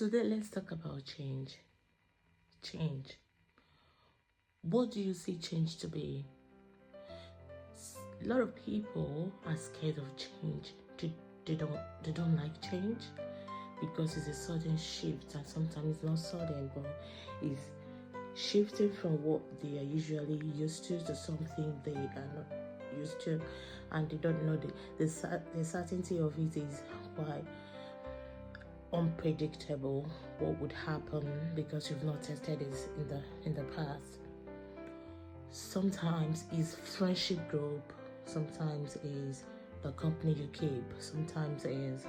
Today, let's talk about change. Change. What do you see change to be? A lot of people are scared of change. They don't like change because it's a sudden shift, and sometimes it's not sudden, but it's shifting from what they are usually used to something they are not used to, and they don't know the certainty of it is quite unpredictable what would happen because you've not tested it in the past. Sometimes it's friendship group, sometimes is the company you keep, sometimes is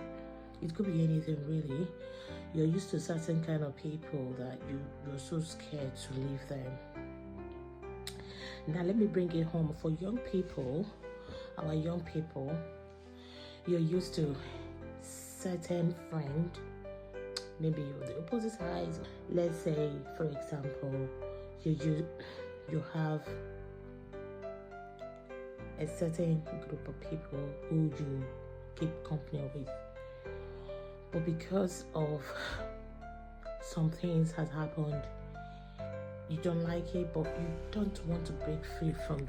it could be anything really. You're used to certain kind of people that you're so scared to leave them. Now let me bring it home for young people. Our young people, you're used to certain friend, maybe you're the opposite side. Let's say, for example, you have a certain group of people who you keep company with, but because of some things has happened, you don't like it, but you don't want to break free from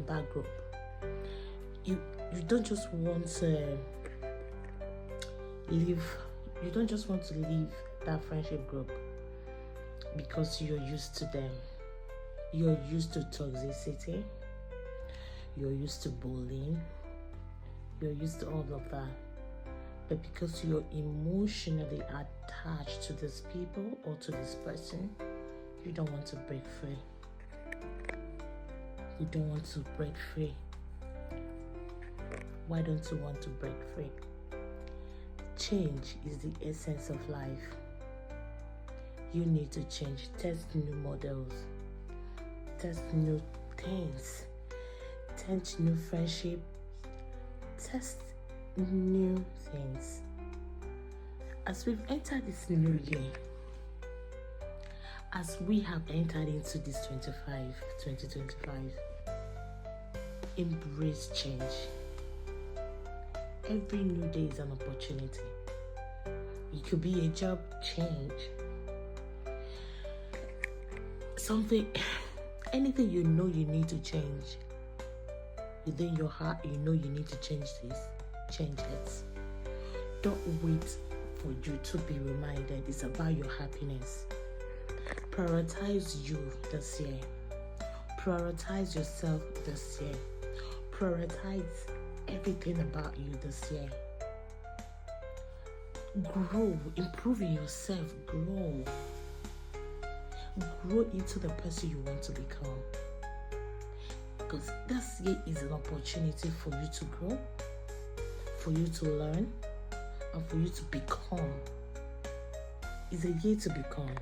that group. You don't just want to leave. You don't just want to leave that friendship group because you're used to them. You're used to toxicity. You're used to bullying. You're used to all of that. But because you're emotionally attached to these people or to this person, you don't want to break free. You don't want to break free. Why don't you want to break free? Change is the essence of life. You need to change. Test new models. Test new things. Test new friendship. Test new things. As we've entered this new year, as we have entered into this 2025, embrace change. Every new day is an opportunity. It could be a job change, anything you know you need to change. Within your heart, you know you need to change this. Change it. Don't wait for you to be reminded. It's about your happiness. Prioritize you this year. Prioritize yourself this year. Prioritize everything about you this year. Grow, improve in yourself, grow into the person you want to become. Because this year is an opportunity for you to grow, for you to learn, and for you to become. It's a year to become.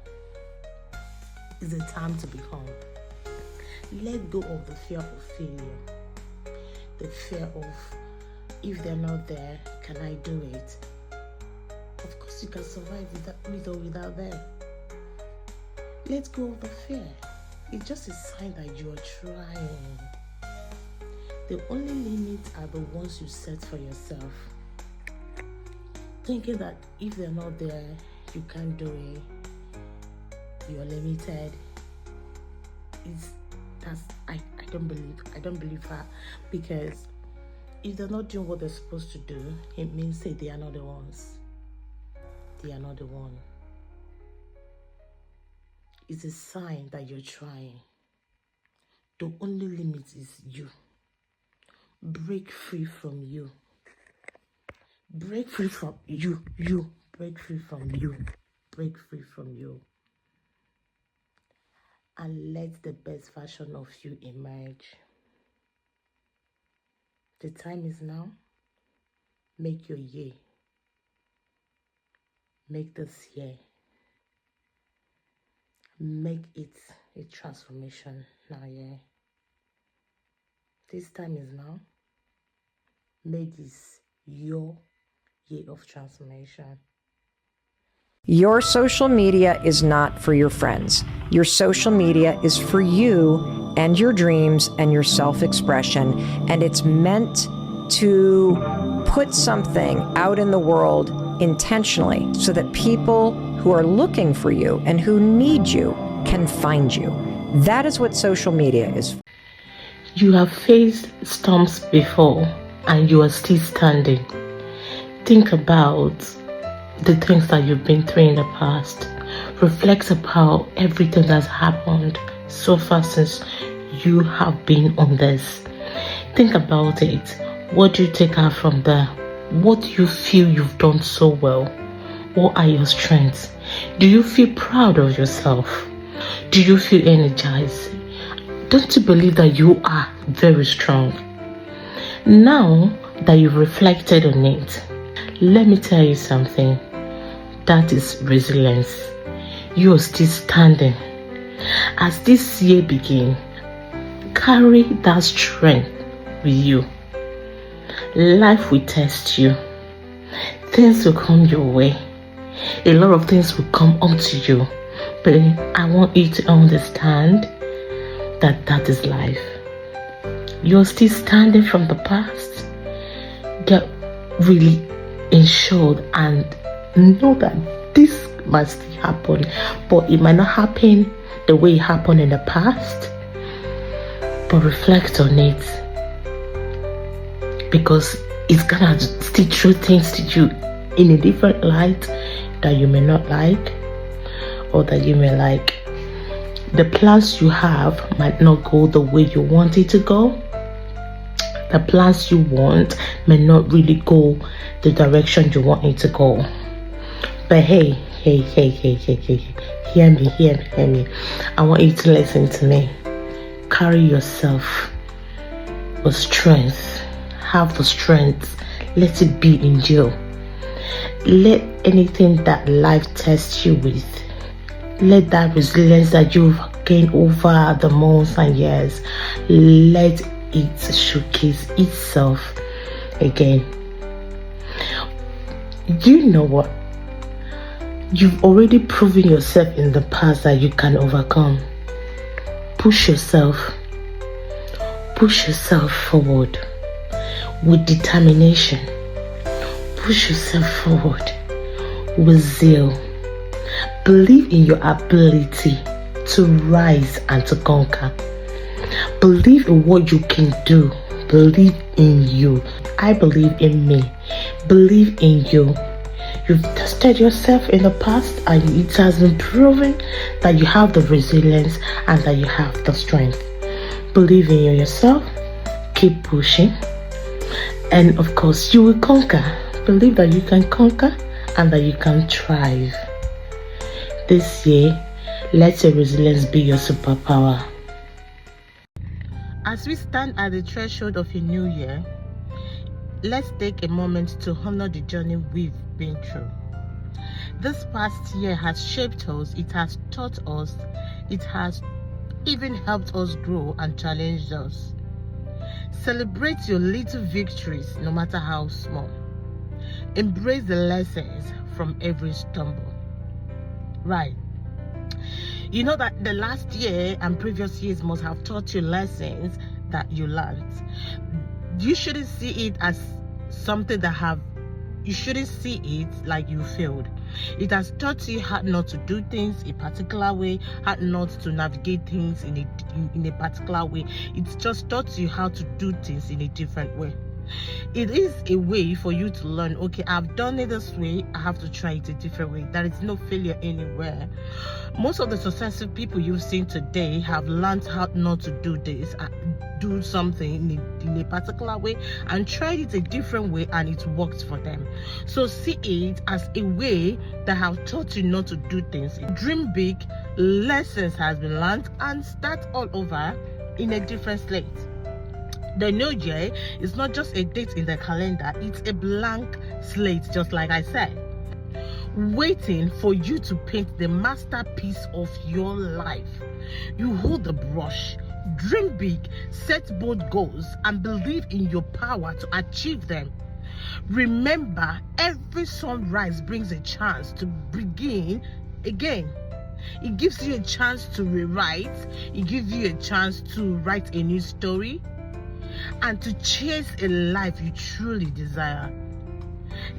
It's a time to become. Let go of the fear of failure. The fear of, if they're not there, can I do it? Of course you can survive with or without them. Let go of the fear. It's just a sign that you are trying. The only limits are the ones you set for yourself. Thinking that if they're not there, you can't do it. You're limited. I don't believe that, because if they're not doing what they're supposed to do, it means that they are not the ones. They are not the one. It's a sign that you're trying. The only limit is you. Break free from you. Break free from you. Break free from you. Break free from you. And let the best version of you emerge. The time is now. Make your year. Make this year. Make it a transformation now, yeah. This time is now. Make this your year of transformation. Your social media is not for your friends. Your social media is for you and your dreams and your self-expression. And it's meant to put something out in the world intentionally so that people who are looking for you and who need you can find you. That is what social media is. You have faced storms before and you are still standing. Think about the things that you've been through in the past. Reflect about everything that's happened so far since you have been on this. Think about it. What do you take out from there? What do you feel you've done so well? What are your strengths? Do you feel proud of yourself? Do you feel energized? Don't you believe that you are very strong? Now that you've reflected on it, let me tell you something. That is resilience. You are still standing. As this year begins, carry that strength with you. Life will test you. Things will come your way. A lot of things will come onto you. But I want you to understand that that is life. You're still standing from the past. Get really ensured and know that this must happen, but it might not happen the way it happened in the past. But reflect on it, because it's gonna still throw things to you in a different light that you may not like or that you may like. The plans you have might not go the way you want it to go. The plans you want may not really go the direction you want it to go. But hey, hear me. I want you to listen to me. Carry yourself with strength. Have the strength. Let it be in you. Let anything that life tests you with, let that resilience that you've gained over the months and years, let it showcase itself again. You know what? You've already proven yourself in the past that you can overcome. Push yourself forward with determination. Push yourself forward with zeal. Believe in your ability to rise and to conquer. Believe in what you can do. Believe in you. I believe in me. Believe in you. You've tested yourself in the past and it has been proven that you have the resilience and that you have the strength. Believe in yourself. Keep pushing. And of course, you will conquer. Believe that you can conquer and that you can thrive. This year, let your resilience be your superpower. As we stand at the threshold of a new year, let's take a moment to honor the journey we've been through. This past year has shaped us, it has taught us, it has even helped us grow and challenged us. Celebrate your little victories, no matter how small. Embrace the lessons from every stumble. Right. You know that the last year and previous years must have taught you lessons that you learned. You shouldn't see it as something you shouldn't see it like you failed. It has taught you how not to do things a particular way, how not to navigate things in a particular way. It's just taught you how to do things in a different way. It is a way for you to learn, okay, I've done it this way, I have to try it a different way. There is no failure anywhere. Most of the successful people you've seen today have learned how not to do this, do something in a particular way and tried it a different way and it worked for them. So see it as a way that have taught you not to do things. Dream big, lessons has been learned, and start all over in a different slate. The new year is not just a date in the calendar, it's a blank slate, just like I said, waiting for you to paint the masterpiece of your life. You hold the brush, dream big, set bold goals, and believe in your power to achieve them. Remember, every sunrise brings a chance to begin again. It gives you a chance to rewrite, it gives you a chance to write a new story, and to chase a life you truly desire.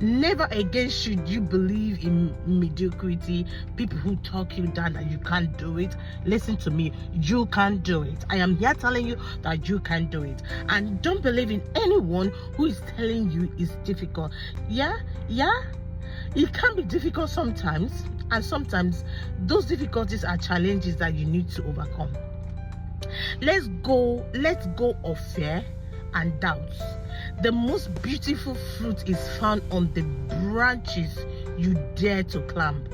Never again should you believe in mediocrity, people who talk you down that you can't do it. Listen to me, you can do it. I am here telling you that you can do it. And don't believe in anyone who is telling you it's difficult. Yeah, it can be difficult sometimes, and sometimes those difficulties are challenges that you need to overcome. Let's go of fear and doubts. The most beautiful fruit is found on the branches you dare to climb.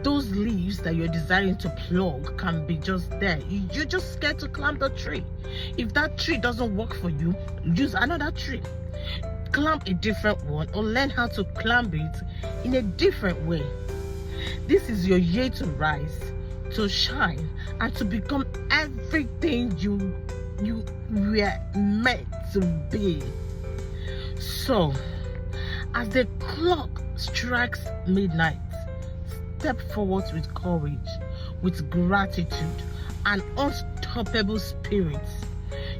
Those leaves that you're desiring to plug can be just there. You're just scared to climb the tree. If that tree doesn't work for you, use another tree. Climb a different one, or learn how to climb it in a different way. This is your year to rise, to shine, and to become everything you were meant to be. So, as the clock strikes midnight, step forward with courage, with gratitude, and unstoppable spirits.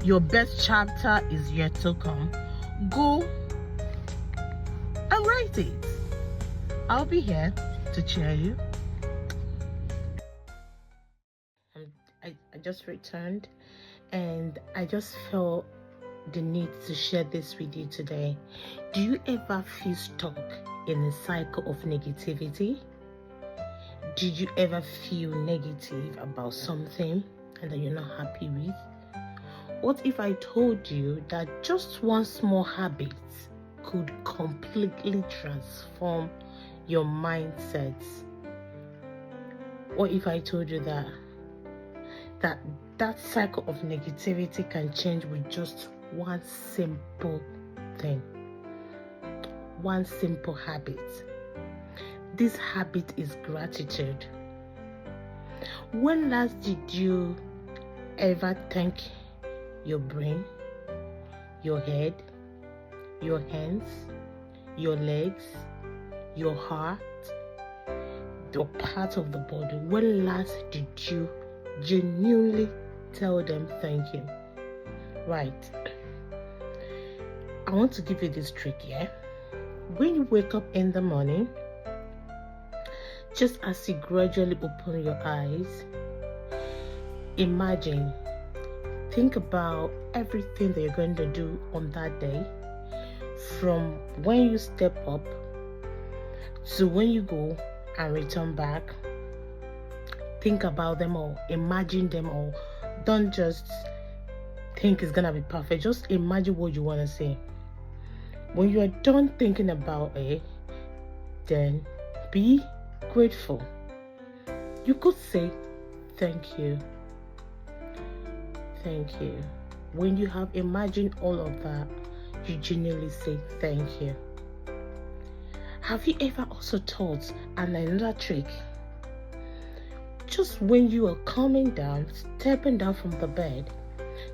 Your best chapter is yet to come. Go and write it. I'll be here to cheer you. I just returned, and I just felt the need to share this with you today. Do you ever feel stuck in a cycle of negativity? Did you ever feel negative about something and that you're not happy with? What if I told you that just one small habit could completely transform your mindset? What if I told you that cycle of negativity can change with just one simple thing, one simple habit? This habit is gratitude. When last did you ever thank your brain, your head, your hands, your legs, your heart, the part of the body? When last did you genuinely tell them thank you? Right. I want to give you this trick, yeah? When you wake up in the morning, just as you gradually open your eyes, think about everything that you're going to do on that day, from when you step up to when you go and return back. Think about them all, imagine them all. Don't just think it's gonna be perfect, just imagine what you want to say. When you are done thinking about it, then be grateful. You could say thank you. Thank you. When you have imagined all of that, you genuinely say thank you. Have you ever also thought another trick? Just when you are coming down, stepping down from the bed,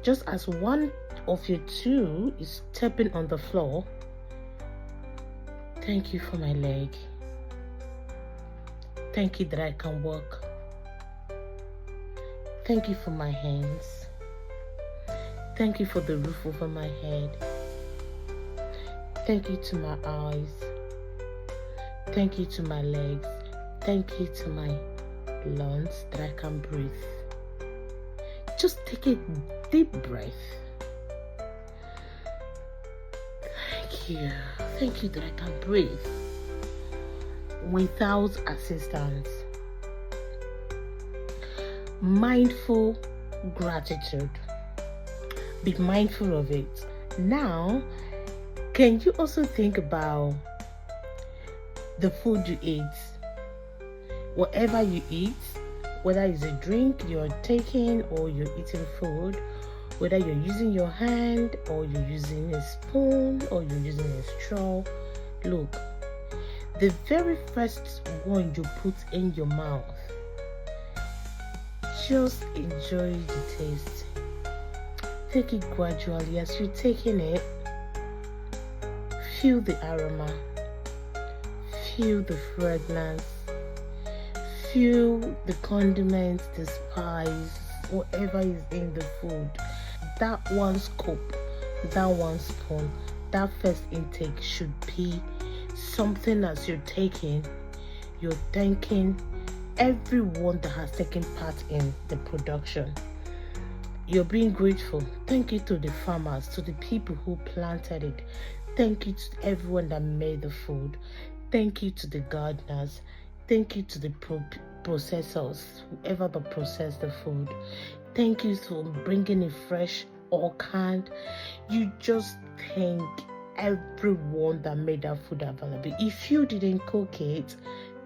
just as one of your two is stepping on the floor, thank you for my leg. Thank you that I can walk. Thank you for my hands. Thank you for the roof over my head. Thank you to my eyes. Thank you to my legs. Thank you to my lungs that I can breathe. Just take a deep breath. Thank you. Thank you that I can breathe without assistance. Mindful gratitude. Be mindful of it. Now, can you also think about the food you eat? Whatever you eat, whether it's a drink you're taking or you're eating food, whether you're using your hand or you're using a spoon or you're using a straw, look, the very first one you put in your mouth, just enjoy the taste. Take it gradually. As you're taking it, feel the aroma, feel the fragrance, feel the condiments, the spice, whatever is in the food. That one scoop, that one spoon, that first intake should be something as you're taking, you're thanking everyone that has taken part in the production. You're being grateful. Thank you to the farmers, to the people who planted it. Thank you to everyone that made the food. Thank you to the gardeners. Thank you to the processors, whoever that processed the food. Thank you for bringing it fresh or canned. You just thank everyone that made that food available. If you didn't cook it,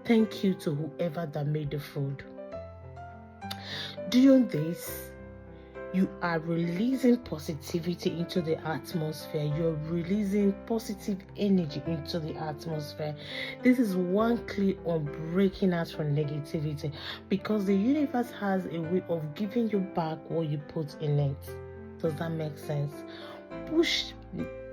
thank you to whoever that made the food. Doing this, you are releasing positivity into the atmosphere. You're releasing positive energy into the atmosphere. This is one clue on breaking out from negativity, because the universe has a way of giving you back what you put in it. Does that make sense? Push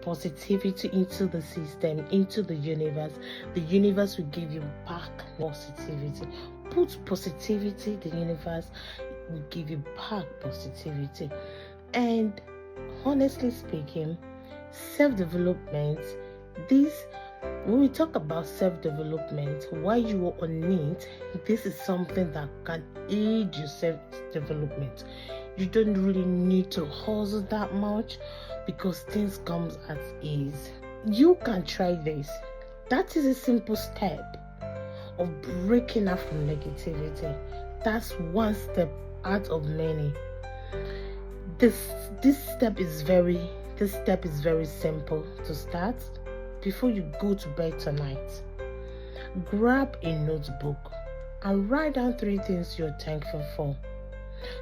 positivity into the system, into the universe. The universe will give you back positivity. Put positivity, the universe will give you back positivity. And honestly speaking, self-development, when we talk about self-development, while you are on it, this is something that can aid your self-development. You don't really need to hustle that much, because things comes at ease. You can try this. That is a simple step of breaking out from negativity. That's one step out of many. This step is very simple to start. Before you go to bed tonight, grab a notebook and write down 3 things you're thankful for.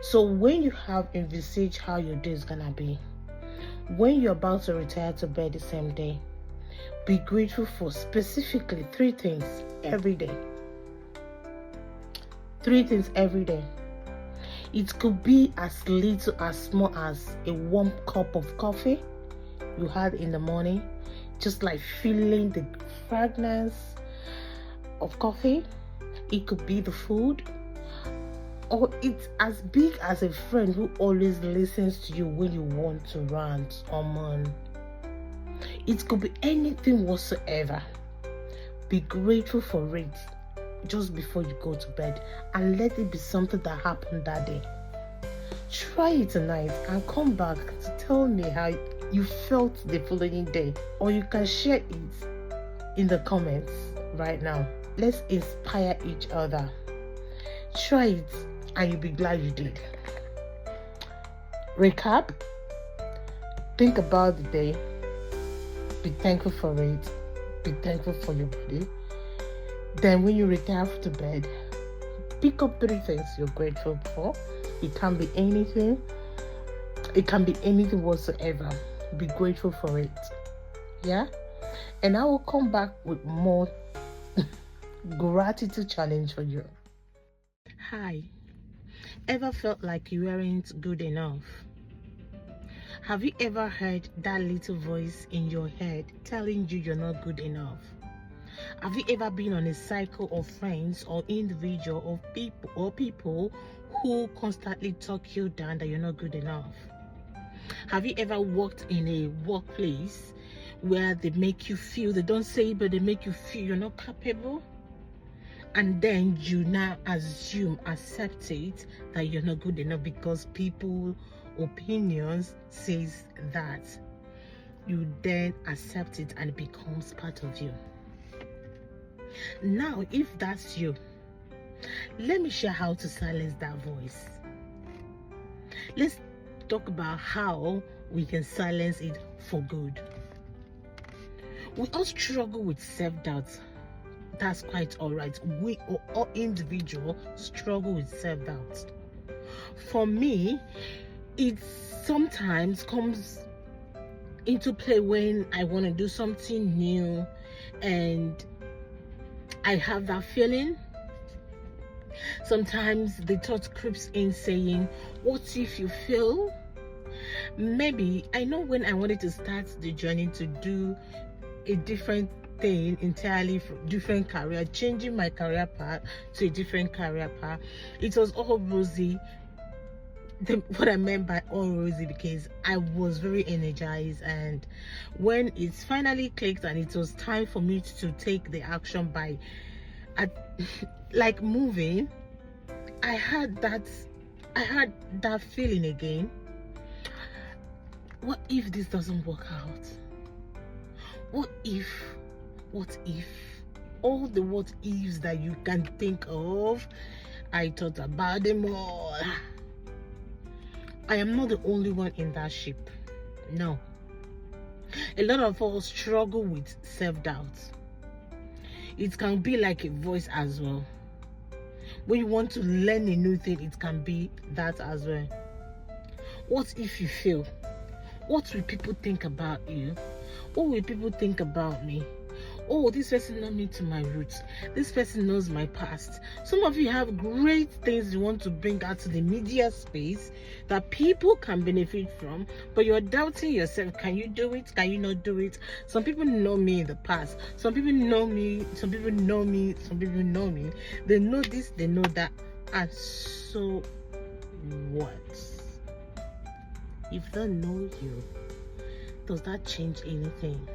So when you have envisaged how your day is gonna be, when you're about to retire to bed the same day, be grateful for specifically 3 things every day. 3 things every day. It could be as little as small as a warm cup of coffee you had in the morning, just like feeling the fragrance of coffee. It could be the food, or it's as big as a friend who always listens to you when you want to rant or moan. It could be anything whatsoever. Be grateful for it just before you go to bed, and let it be something that happened that day. Try it tonight and come back to tell me how you felt the following day, or you can share it in the comments right now. Let's inspire each other. Try it and you'll be glad you did. Recap. Think about the day. Be thankful for it. Be thankful for your body. Then when you retire to bed, pick up 3 things you're grateful for. It can be anything. It can be anything whatsoever. Be grateful for it. Yeah? And I will come back with more gratitude challenge for you. Hi. Ever felt like you weren't good enough? Have you ever heard that little voice in your head telling you you're not good enough? Have you ever been on a cycle of friends or individual or people who constantly talk you down that you're not good enough? Have you ever worked in a workplace where they make you feel, they don't say it, but they make you feel you're not capable? And then you now accept it that you're not good enough because people's opinions says that. You then accept it and it becomes part of you. Now, if that's you, let me share how to silence that voice. Let's talk about how we can silence it for good. We all struggle with self-doubt. That's quite all right. We all individuals struggle with self-doubt. For me, it sometimes comes into play when I want to do something new and I have that feeling. Sometimes the thought creeps in saying, what if you fail? Maybe I know when I wanted to start the journey to do a different thing entirely, different career, changing my career path to a different career path, it was all rosy. what I meant by all rosy, because I was very energized, and when it finally clicked and it was time for me to take the action by like moving, I had that feeling again. What if this doesn't work out? What if all the what ifs that you can think of, I thought about them all. I am not the only one in that ship. No. A lot of us struggle with self-doubt. It can be like a voice as well. When you want to learn a new thing, it can be that as well. What if you fail? What will people think about you? What will people think about me? Oh, this person knows me to my roots. This person knows my past. Some of you have great things you want to bring out to the media space that people can benefit from, but you're doubting yourself. Can you do it? Can you not do it? Some people know me in the past. Some people know me. Some people know me. Some people know me. They know this, they know that. And so what? If they know you, does that change anything?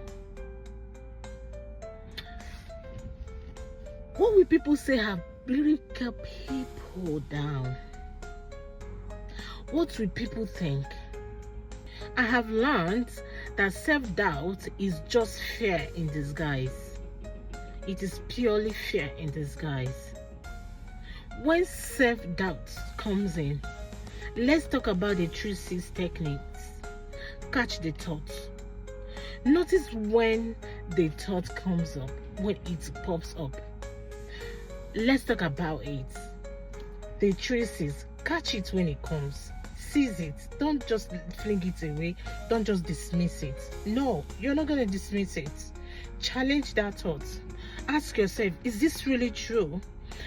What will people say have really kept people down? What will people think? I have learned that self-doubt is just fear in disguise. It is purely fear in disguise. When self-doubt comes in, let's talk about the 3-6 techniques. Catch the thought. Notice when the thought comes up, when it pops up. Let's talk about it. The 3-6. Catch it when it comes. Seize it. Don't just fling it away. Don't just dismiss it. No, you're not going to dismiss it. Challenge that thought. Ask yourself, is this really true?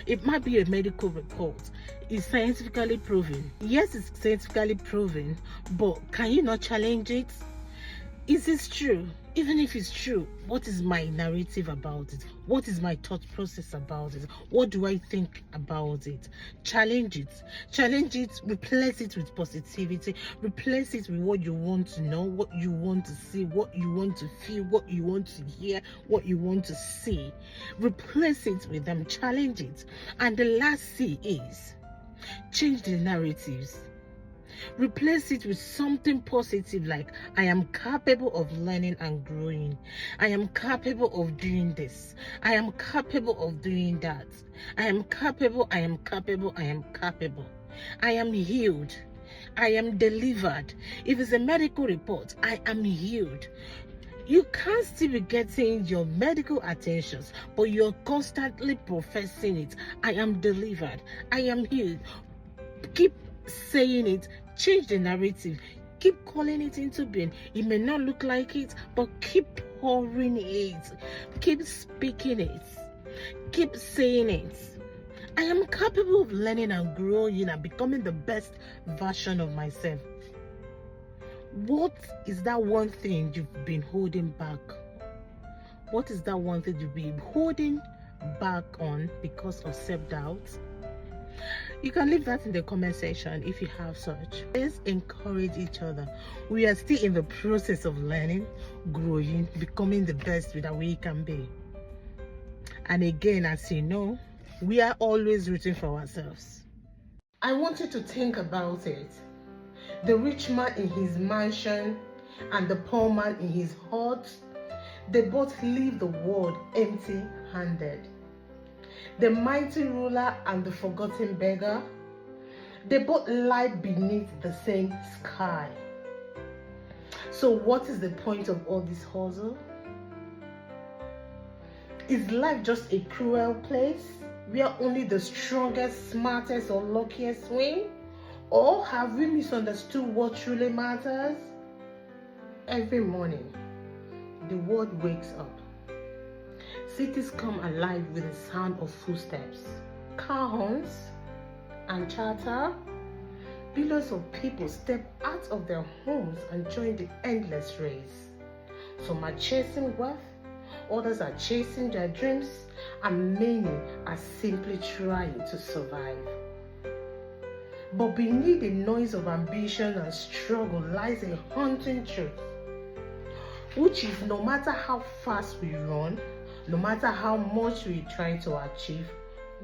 It might be a medical report. It's scientifically proven. Yes, it's scientifically proven, but can you not challenge it? Is this true? Even if it's true, what is my narrative about it? What is my thought process about it? What do I think about it? Challenge it. Challenge it. Replace it with positivity. Replace it with what you want to know, what you want to see, what you want to feel, what you want to hear, what you want to see. Replace it with them. Challenge it. And the last C is change the narratives. Replace it with something positive, like I am capable of learning and growing. I am capable of doing this. I am capable of doing that. I am capable, I am capable, I am capable. I am healed. I am delivered. If it's a medical report, I am healed. You can't still be getting your medical attentions, but you're constantly professing it. I am delivered. I am healed. Keep saying it. Change the narrative. Keep calling it into being. It may not look like it, but keep pouring it. Keep speaking it. Keep saying it. I am capable of learning and growing and becoming the best version of myself. What is that one thing you've been holding back? What is that one thing you've been holding back on because of self-doubt? You can leave that in the comment section if you have such. Let's encourage each other. We are still in the process of learning, growing, becoming the best that we can be. And again, as you know, we are always rooting for ourselves. I want you to think about it. The rich man in his mansion and the poor man in his hut, they both leave the world empty-handed. The mighty ruler and the forgotten beggar, they both lie beneath the same sky. So what is the point of all this hustle? Is life just a cruel place where only the strongest, smartest, or luckiest win? Or have we misunderstood what truly matters? Every morning, the world wakes up. Cities come alive with the sound of footsteps, car horns, and chatter. Billions of people step out of their homes and join the endless race. Some are chasing wealth, others are chasing their dreams, and many are simply trying to survive. But beneath the noise of ambition and struggle lies a haunting truth, which is no matter how fast we run, no matter how much we try to achieve,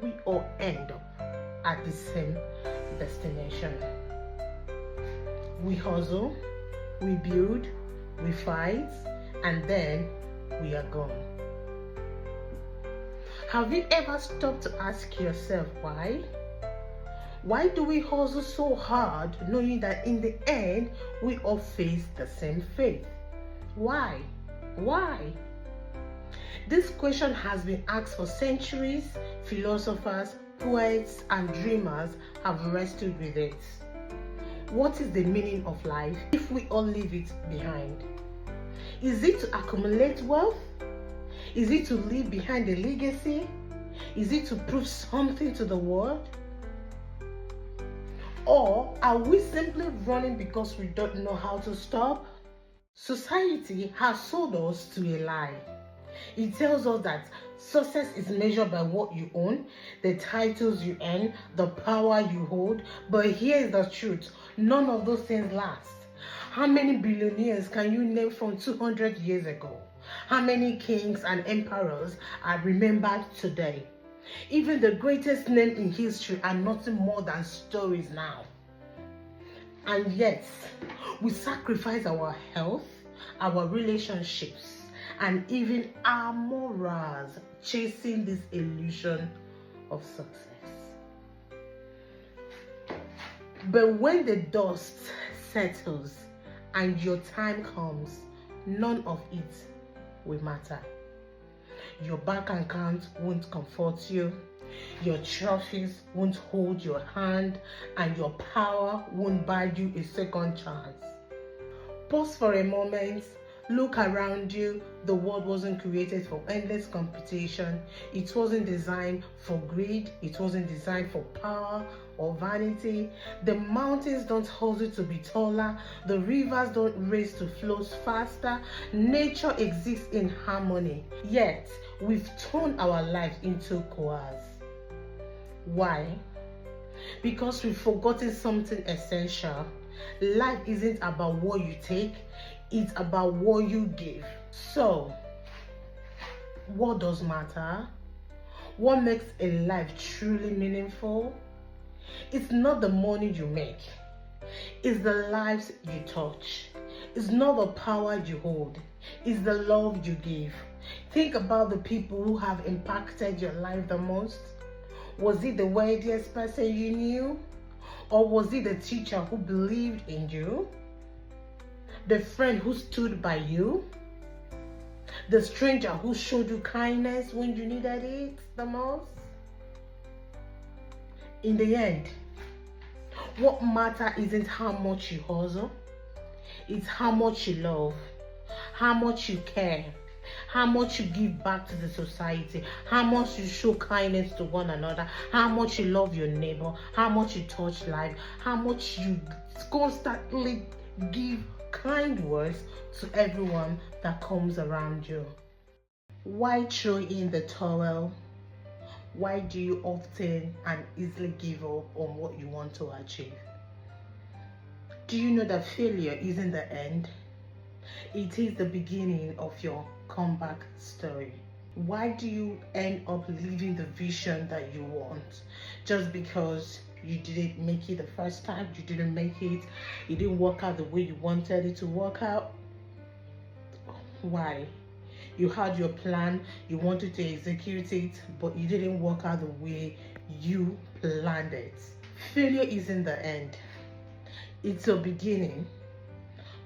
we all end up at the same destination. We hustle, we build, we fight, and then we are gone. Have you ever stopped to ask yourself why? Why do we hustle so hard knowing that in the end we all face the same fate? Why? Why? This question has been asked for centuries. Philosophers, poets, and dreamers have wrestled with it. What is the meaning of life if we all leave it behind? Is it to accumulate wealth? Is it to leave behind a legacy? Is it to prove something to the world? Or are we simply running because we don't know how to stop? Society has sold us to a lie. It tells us that success is measured by what you own, the titles you earn, the power you hold. But here's the truth: none of those things last. How many billionaires can you name from 200 years ago? How many kings and emperors are remembered today? Even the greatest names in history are nothing more than stories now. And yet, we sacrifice our health, our relationships, and even our morals chasing this illusion of success. But when the dust settles and your time comes, none of it will matter. Your bank account won't comfort you, your trophies won't hold your hand, and your power won't buy you a second chance. Pause for a moment. Look around you. The world wasn't created for endless competition. It wasn't designed for greed. It wasn't designed for power or vanity. The mountains don't hustle to be taller. The rivers don't race to flow faster. Nature exists in harmony. Yet, we've turned our lives into coerce. Why? Because we've forgotten something essential. Life isn't about what you take, it's about what you give. So, what does matter? What makes a life truly meaningful? It's not the money you make, it's the lives you touch. It's not the power you hold, it's the love you give. Think about the people who have impacted your life the most. Was it the wealthiest person you knew? Or was it the teacher who believed in you? The friend who stood by you? The stranger who showed you kindness when you needed it the most? In the end, what matters isn't how much you hustle, it's how much you love, how much you care, how much you give back to the society, how much you show kindness to one another, how much you love your neighbor, how much you touch life, how much you constantly give kind words to everyone that comes around you. Why throw in the towel? Why do you often and easily give up on what you want to achieve? Do you know that failure isn't the end? It is the beginning of your comeback story. Why do you end up living the vision that you want? Just because you didn't make it the first time, you didn't make it, it didn't work out the way you wanted it to work out? Why? You had your plan, you wanted to execute it, but it didn't work out the way you planned it. Failure isn't the end. It's a beginning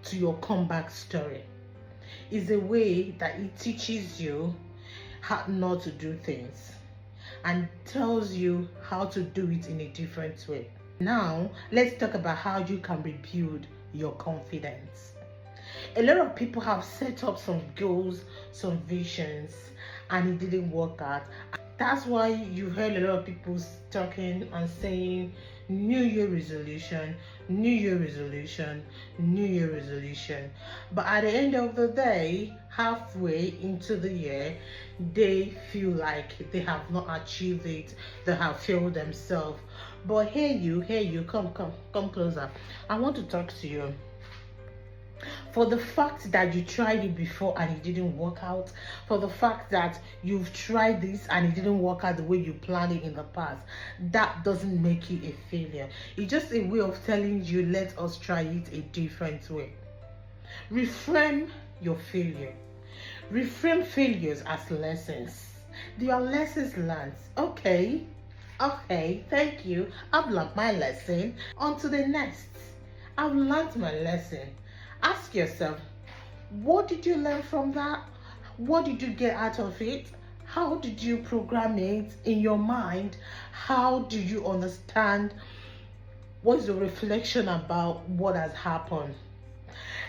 to your comeback story. It's a way that it teaches you how not to do things and tells you how to do it in a different way. Now, let's talk about how you can rebuild your confidence. A lot of people have set up some goals, some visions, and it didn't work out. That's why you heard a lot of people talking and saying, New Year resolution, New Year resolution, New Year resolution. But at the end of the day, halfway into the year, they feel like they have not achieved it, they have failed themselves. But hey you, come closer. I want to talk to you. For the fact that you tried it before and it didn't work out, for the fact that you've tried this and it didn't work out the way you planned it in the past, that doesn't make you a failure. It's just a way of telling you, let us try it a different way. Reframe your failure. Reframe failures as lessons. They are lessons learned. Okay, thank you. I've learned my lesson. On to the next. I've learned my lesson. Ask yourself, what did you learn from that? What did you get out of it? How did you program it in your mind? How do you understand? What's the reflection about what has happened?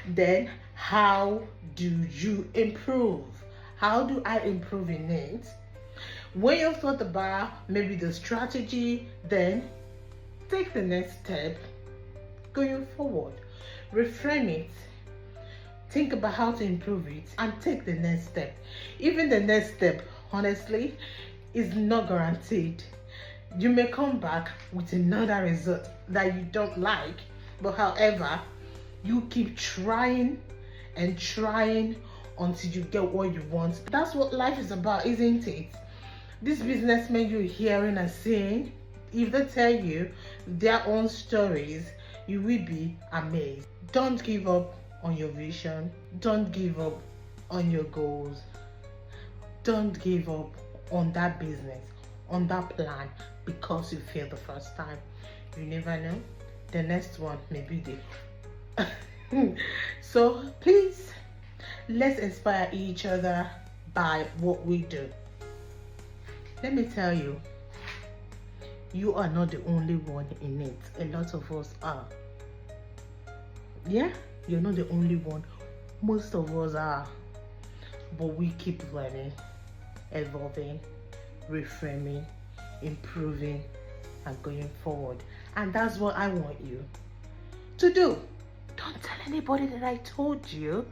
Then, how do you improve? How do I improve in it? When you've thought about maybe the strategy, then take the next step going forward. Reframe it, think about how to improve it, and take the next step. Even the next step, honestly, is not guaranteed. You may come back with another result that you don't like, but however, you keep trying and trying until you get what you want. That's what life is about, isn't it? These businessmen you're hearing and seeing, if they tell you their own stories, you will be amazed. Don't give up on your vision. Don't give up on your goals. Don't give up on that business, on that plan, because you failed the first time. You never know. The next one may be there. So please, let's inspire each other by what we do. Let me tell you, you are not the only one in it. A lot of us are. Yeah, you're not the only one. Most of us are. But we keep learning, evolving, reframing, improving, and going forward. And that's what I want you to do. Don't tell anybody that I told you.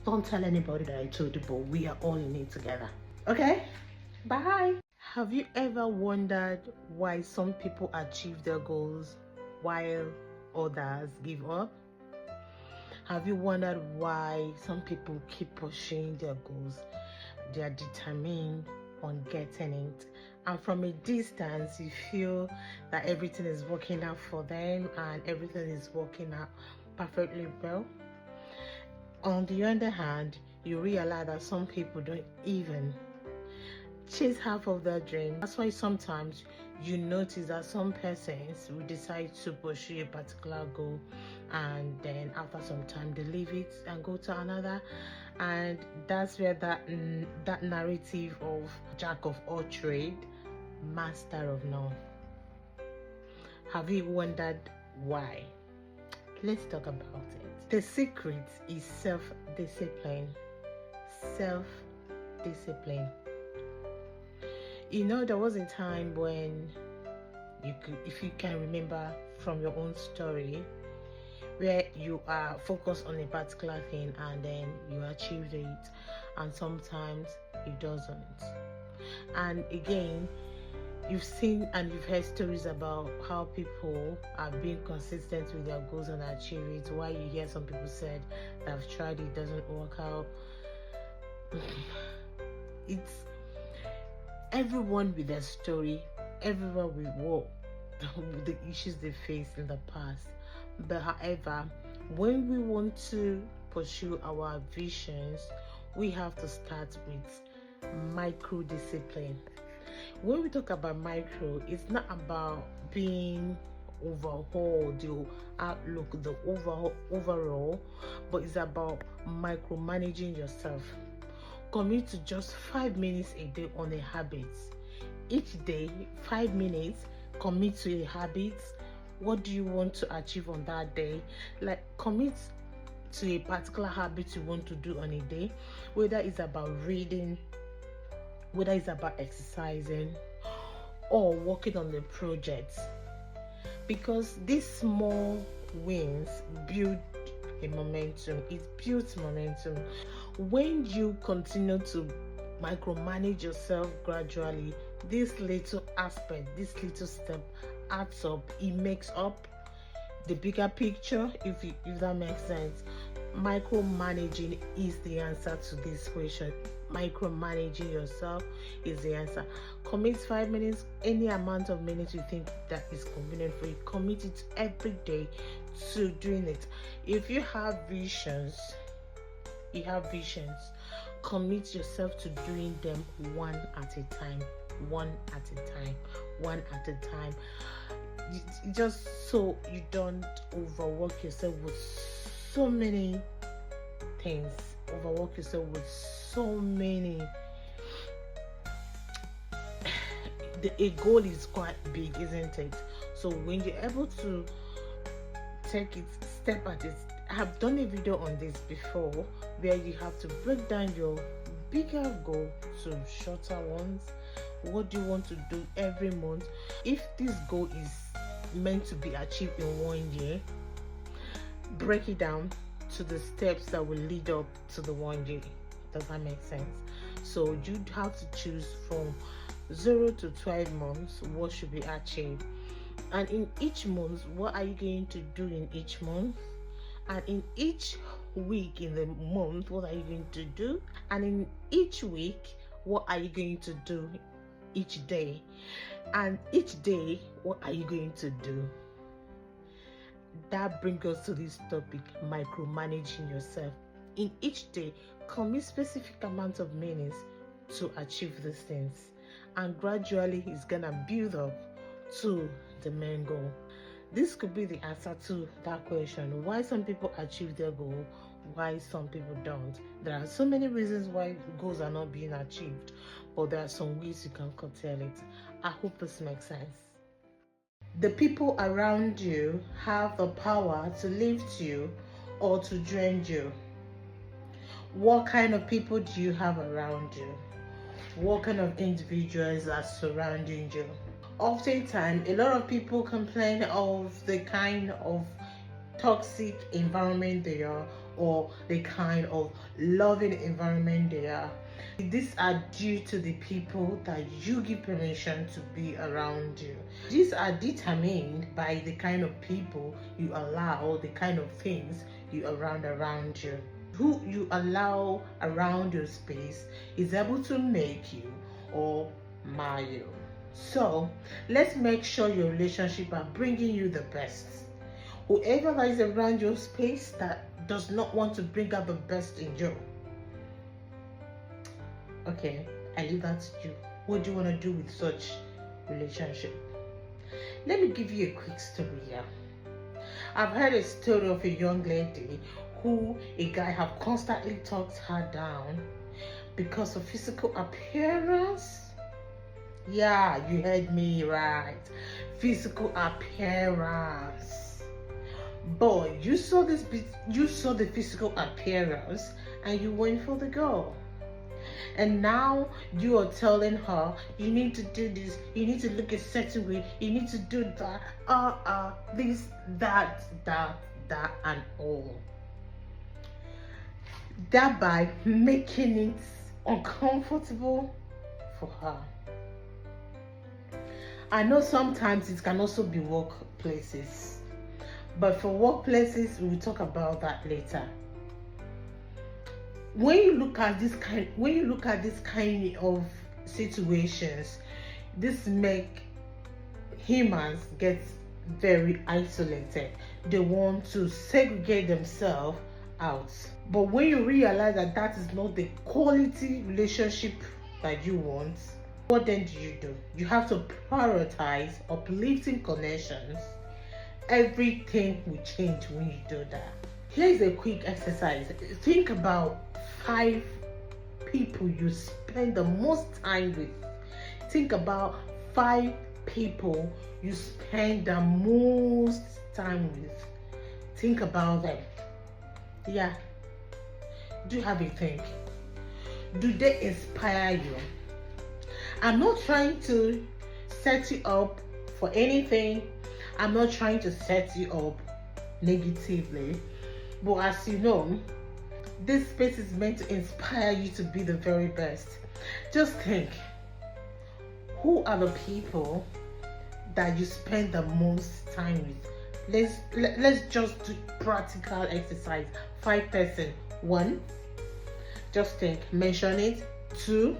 Don't tell anybody that I told you, but we are all in it together. Okay? Bye. Have you ever wondered why some people achieve their goals while others give up? Have you wondered why some people keep pursuing their goals? They are determined on getting it, and from a distance you feel that everything is working out for them and everything is working out perfectly well. On the other hand, you realize that some people don't even chase half of their dream. That's why sometimes you notice that some persons will decide to pursue a particular goal, and then after some time they leave it and go to another. And that's where that narrative of jack of all trade, master of none. Have you wondered why? Let's talk about it. The secret is self-discipline. Self-discipline. You know, there was a time when if you can remember from your own story, where you are focused on a particular thing and then you achieved it, and sometimes it doesn't. And again, you've seen and you've heard stories about how people are being consistent with their goals and achieve it, while you hear some people said they've tried it, doesn't work out. It's everyone with their story, everyone with the issues they faced in the past. But however, when we want to pursue our visions, we have to start with micro discipline. When we talk about micro, it's not about being overhauled, the outlook, the overall, but it's about micromanaging yourself. Commit to just 5 minutes a day on a habit. Each day, 5 minutes, commit to a habit. What do you want to achieve on that day? Like, commit to a particular habit you want to do on a day, whether it's about reading, whether it's about exercising, or working on the project. because these small wins build a momentum. It builds momentum. When you continue to micromanage yourself gradually, this little aspect, this little step adds up. It makes up the bigger picture, if that makes sense. Micromanaging is the answer to this question. Micromanaging yourself is the answer. Commit 5 minutes, any amount of minutes you think that is convenient for you. Commit it every day to doing it. If you have visions, commit yourself to doing them one at a time. Just so you don't overwork yourself with so many things. A goal is quite big, isn't it? So when you're able to take it step at it, I have done a video on this before where you have to break down your bigger goal to shorter ones. What do you want to do every month? If this goal is meant to be achieved in 1 year, break it down to the steps that will lead up to the 1 year. Does that make sense? So you have to choose from 0 to 12 months what should be achieved, and in each month what are you going to do in each month, and in each week in the month what are you going to do, and in each week what are you going to do each day, and each day what are you going to do. That brings us to this topic, micromanaging yourself. In each day, commit specific amount of minutes to achieve these things, and gradually it's gonna build up to the main goal. This could be the answer to that question, why some people achieve their goal, why some people don't. There are so many reasons why goals are not being achieved, but there are some ways you can curtail it. I hope this makes sense. The people around you have the power to lift you or to drain you. What kind of people do you have around you? What kind of individuals are surrounding you? Oftentimes, a lot of people complain of the kind of toxic environment they are, or the kind of loving environment they are. These are due to the people that you give permission to be around you. These are determined by the kind of people you allow, the kind of things you around you. Who you allow around your space is able to make you or mar you. So let's make sure your relationship are bringing you the best. Whoever that is around your space that does not want to bring out the best in you, okay, I leave that to you. What do you want to do with such relationship? Let me give you a quick story here. I've heard a story of a young lady who a guy have constantly talked her down because of physical appearance. Yeah, you heard me right. Physical appearance. But you saw the physical appearance and you went for the girl. And now you are telling her you need to do this, you need to look a certain way, you need to do that, this, that, and all. Thereby making it uncomfortable for her. I know sometimes it can also be workplaces, but for workplaces we'll talk about that later. When you look at this kind of situations, this make humans get very isolated. They want to segregate themselves out. But when you realize that that is not the quality relationship that you want, what then do? You have to prioritize uplifting connections. Everything will change when you do that. Here's a quick exercise. Think about 5 people you spend the most time with. Think about 5 people you spend the most time with. Think about them. Yeah. Do have a think. Do they inspire you? I'm not trying to set you up for anything. I'm not trying to set you up negatively, but as you know, this space is meant to inspire you to be the very best. Just think, who are the people that you spend the most time with? Let's just do practical exercise. 5%. 1, just think, mention it. 2,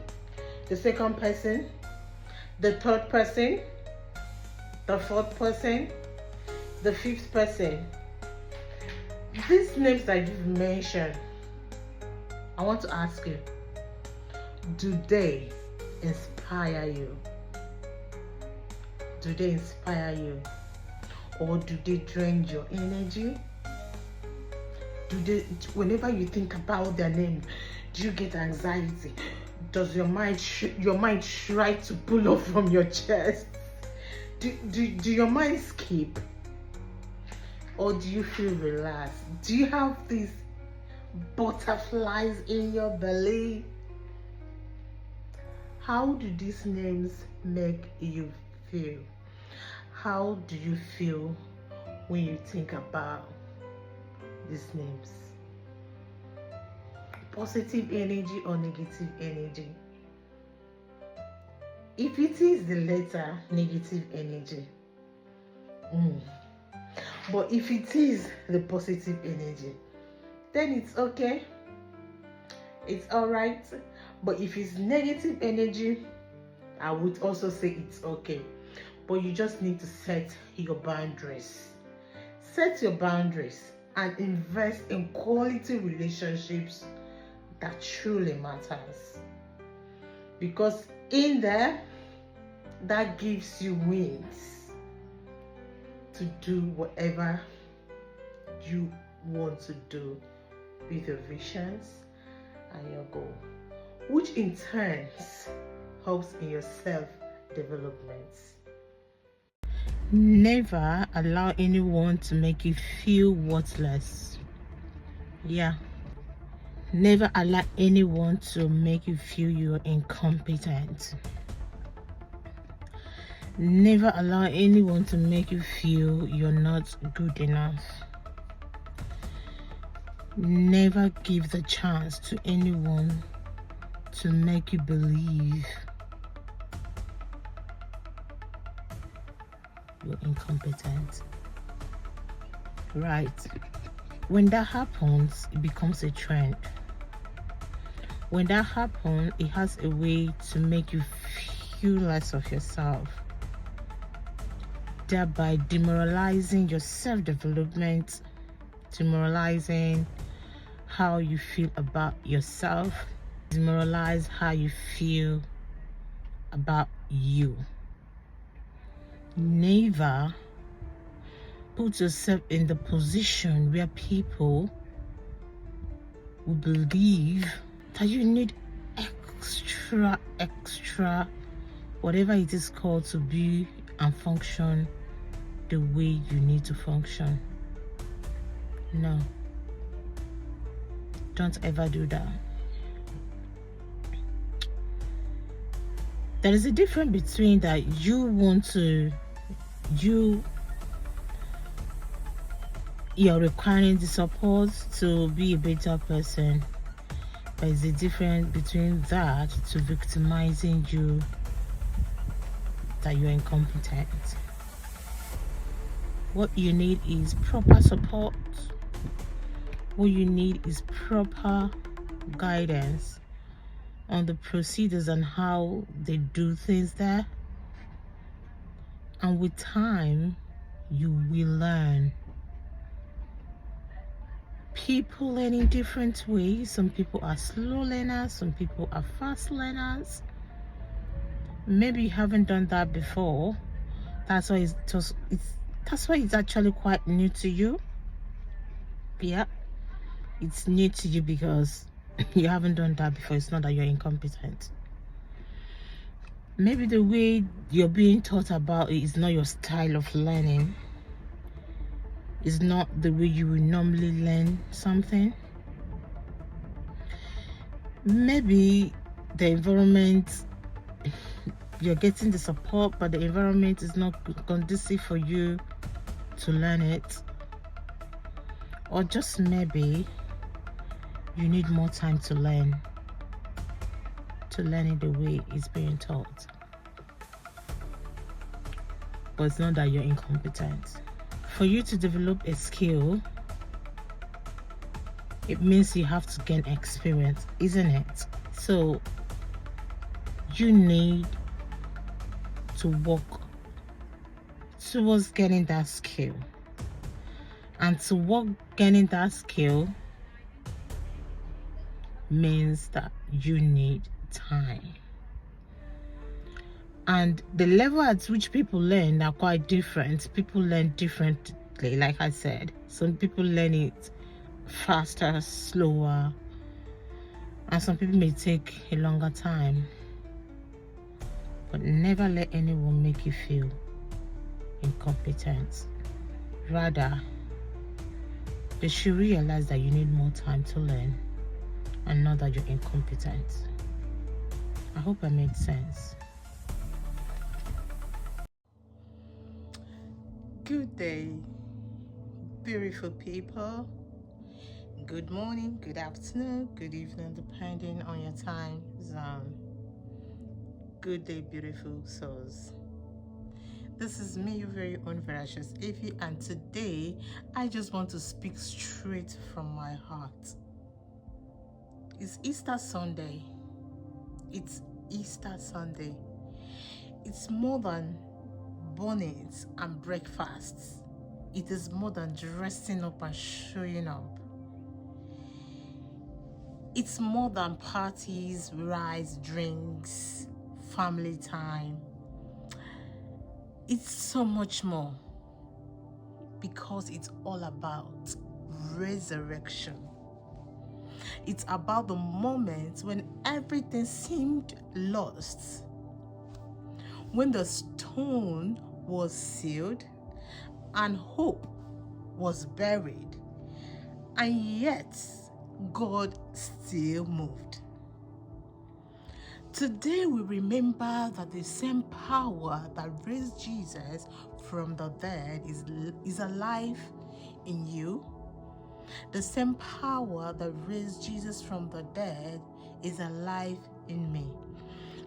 the second person, the third person, the fourth person, the fifth person. These names that you've mentioned, I want to ask you, do they inspire you? Do they inspire you? Or do they drain your energy? Whenever you think about their name, do you get anxiety? Does your mind try to pull off from your chest? Do your mind skip? Or do you feel relaxed? Do you have these butterflies in your belly? How do these names make you feel? How do you feel when you think about these names? Positive energy or negative energy? If it is the letter negative energy, but if it is the positive energy, then it's okay, it's all right. But if it's negative energy, I would also say it's okay, but you just need to set your boundaries. Set your boundaries and invest in quality relationships that truly matters, because in there, that gives you wings to do whatever you want to do with your visions and your goal, which in turn helps in your self-development. Never allow anyone to make you feel worthless. Yeah. Never allow anyone to make you feel you're incompetent. Never allow anyone to make you feel you're not good enough. Never give the chance to anyone to make you believe you're incompetent. Right. When that happens, it becomes a trend. When that happens, it has a way to make you feel less of yourself, thereby demoralizing your self-development, demoralizing how you feel about yourself, demoralize how you feel about you. Never put yourself in the position where people will believe that you need extra, whatever it is called, to be and function the way you need to function. No, don't ever do that. There is a difference between that you're requiring the support to be a better person. There's a difference between that to victimizing you that you're incompetent. What you need is proper support. What you need is proper guidance on the procedures and how they do things there. And with time, you will learn. People learn in different ways. Some people are slow learners, some people are fast learners. Maybe you haven't done that before. That's why it's actually quite new to you. Yeah, it's new to you because you haven't done that before. It's not that you're incompetent. Maybe the way you're being taught about it is not your style of learning. It's not the way you would normally learn something. Maybe the environment, you're getting the support, but the environment is not conducive for you to learn it, or just maybe you need more time to learn it the way it's being taught. But it's not that you're incompetent. For you to develop a skill, it means you have to gain experience, isn't it? So you need to work towards getting that skill. And to work getting that skill means that you need time. And the level at which people learn are quite different. People learn differently, like I said. Some people learn it faster, slower, and some people may take a longer time. But never let anyone make you feel incompetent. Rather, they should realize that you need more time to learn and not that you're incompetent. I hope I made sense. Good day, beautiful people. Good morning, good afternoon, good evening, depending on your time zone. Good day, beautiful souls. This is me, your very own Veracious EFI, and today I just want to speak straight from my heart. It's Easter Sunday. It's Easter Sunday. It's more than bonnets and breakfasts. It is more than dressing up and showing up. It's more than parties, rides, drinks, family time. It's so much more, because it's all about resurrection. It's about the moment when everything seemed lost, when the stone was sealed and hope was buried, and yet God still moved. Today we remember that the same power that raised Jesus from the dead is alive in you. The same power that raised Jesus from the dead is alive in me.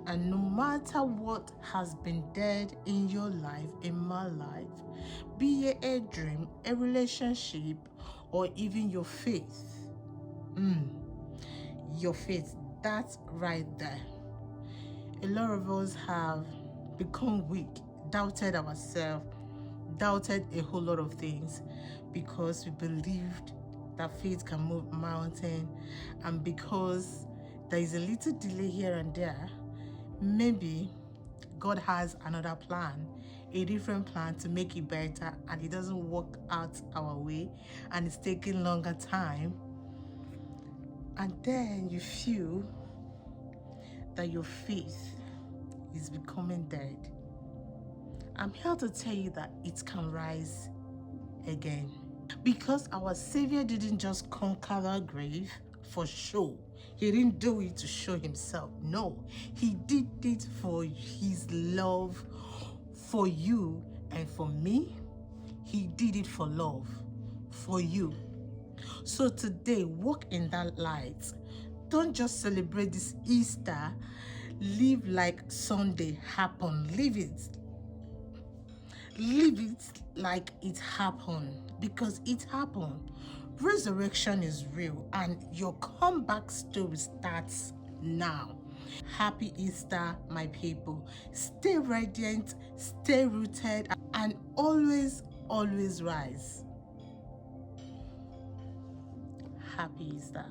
And no matter what has been dead in your life, in my life, be it a dream, a relationship, or even your faith, that's right there. A lot of us have become weak, doubted ourselves, doubted a whole lot of things, because we believed that faith can move mountain, and because there is a little delay here and there, maybe God has another plan, a different plan to make it better, and it doesn't work out our way, and it's taking longer time, and then you feel that your faith is becoming dead. I'm here to tell you that it can rise again, because our Savior didn't just conquer the grave for show. He didn't do it to show himself. No, he did it for his love for you and for me. He did it for love for you. So today, walk in that light. Don't just celebrate this Easter. Live like Sunday happened. Live it like it happened, because it happened. Resurrection is real, and your comeback story starts now. Happy Easter, my people. Stay radiant, stay rooted, and always rise. Happy Easter.